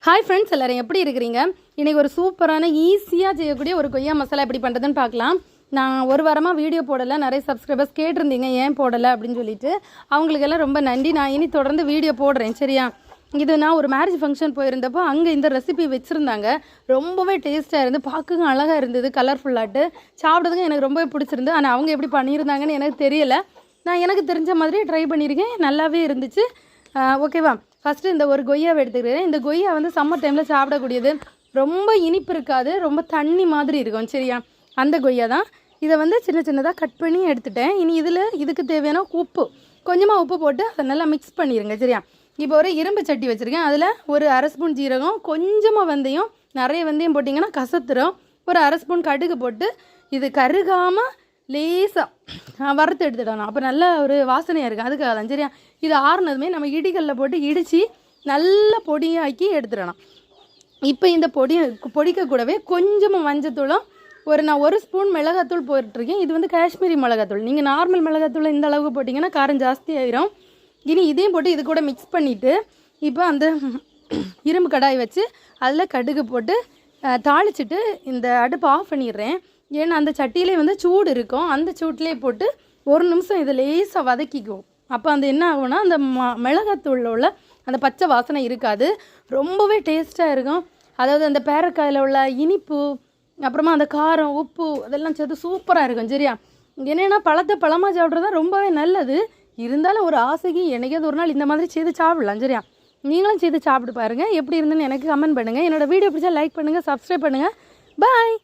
Hi friends, எல்லோரும் எப்படி இருக்கிறீங்க? இன்றைக்கி ஒரு சூப்பரான ஈஸியாக செய்யக்கூடிய ஒரு கொய்யா மசாலா எப்படி பண்ணுறதுன்னு பார்க்கலாம். நான் ஒரு வாரமாக வீடியோ போடலை. நிறைய சப்ஸ்கிரைபர்ஸ் கேட்டிருந்தீங்க ஏன் போடலை அப்படின்னு சொல்லிட்டு. அவங்களுக்கெல்லாம் ரொம்ப நன்றி. நான் இனி தொடர்ந்து வீடியோ போடுறேன், சரியா? இது நான் ஒரு மேரேஜ் ஃபங்க்ஷன் போயிருந்தப்போ அங்கே இந்த ரெசிபி வச்சுருந்தாங்க. ரொம்பவே டேஸ்ட்டாக இருந்து, பார்க்கவும் அழகாக இருந்தது, கலர்ஃபுல்லாட்டு. சாப்பிட்றதுக்கு எனக்கு ரொம்பவே பிடிச்சிருந்து. ஆனால் அவங்க எப்படி பண்ணியிருந்தாங்கன்னு எனக்கு தெரியலை. நான் எனக்கு தெரிஞ்ச மாதிரி ட்ரை பண்ணியிருக்கேன், நல்லாவே இருந்துச்சு. ஓகேவா? ஃபஸ்ட்டு இந்த ஒரு கொய்யாவை எடுத்துக்கிறேன். இந்த கொய்யா வந்து சம்மர் டைமில் சாப்பிடக்கூடியது. ரொம்ப இனிப்பு இருக்காது, ரொம்ப தண்ணி மாதிரி இருக்கும், சரியா? அந்த கொய்யா தான். இதை வந்து சின்ன சின்னதாக கட் பண்ணி எடுத்துட்டேன். இனி இதுக்கு தேவையான உப்பு, கொஞ்சமாக உப்பு போட்டு அதை நல்லா மிக்ஸ் பண்ணிடுங்க, சரியா? இப்போ ஒரு இரும்பு சட்டி வச்சுருக்கேன். அதில் ஒரு அரை ஸ்பூன் ஜீரகம், கொஞ்சமாக வெந்தயம். நிறைய வெந்தயம் போட்டிங்கன்னா கசத்துரும். ஒரு அரை ஸ்பூன் கடுகு போட்டு இது கருகாமல் லேசாக வறுத்து எடுத்துடணும். அப்போ நல்ல ஒரு வாசனையாக இருக்குது, அதுக்காக தான், சரியா? இது ஆறுனதுமே நம்ம இடிகளில் போட்டு இடித்து நல்லா பொடியாக்கி எடுத்துடணும். இப்போ இந்த பொடிக்க கூடவே கொஞ்சமாக மஞ்சத்தூளும் நான் ஒரு ஸ்பூன் மிளகாத்தூள் போட்டுருக்கேன். இது வந்து காஷ்மீரி மிளகாத்தூள். நீங்கள் நார்மல் மிளகாத்தூள் இந்த அளவுக்கு போட்டிங்கன்னா காரம் ஜாஸ்தி ஆயிரும். இனி இதையும் போட்டு இது கூட மிக்ஸ் பண்ணிவிட்டு இப்போ அந்த இரும்பு கடாய் வச்சு அதில் கடுகு போட்டு தாளிச்சிட்டு இந்த அடுப்பை ஆஃப் பண்ணிடுறேன். ஏன்னா அந்த சட்டியிலே வந்து சூடு இருக்கும். அந்த சூட்டிலே போட்டு ஒரு நிமிஷம் இதை லேசாக வதக்கிக்குவோம். அப்போ அந்த என்ன ஆகும்னா அந்த மிளகாத்தூளில் உள்ள அந்த பச்சை வாசனை இருக்காது, ரொம்பவே டேஸ்ட்டாக இருக்கும். அதாவது அந்த பேரக்காயில் உள்ள இனிப்பு, அப்புறமா அந்த காரம், உப்பு அதெல்லாம் சேர்த்து சூப்பராக இருக்கும், சரியா? என்னென்னா பழமாக சாப்பிட்றது தான் ரொம்பவே நல்லது. இருந்தாலும் ஒரு ஆசைக்கு என்னைக்காவது ஒரு நாள் இந்த மாதிரி செய்து சாப்பிடலாம், சரியா? நீங்களும் செய்து சாப்பிட்டு பாருங்கள். எப்படி இருந்துன்னு எனக்கு கமெண்ட் பண்ணுங்கள். என்னோடய வீடியோ பிடிச்சா லைக் பண்ணுங்கள், சப்ஸ்கிரைப் பண்ணுங்கள். பாய்.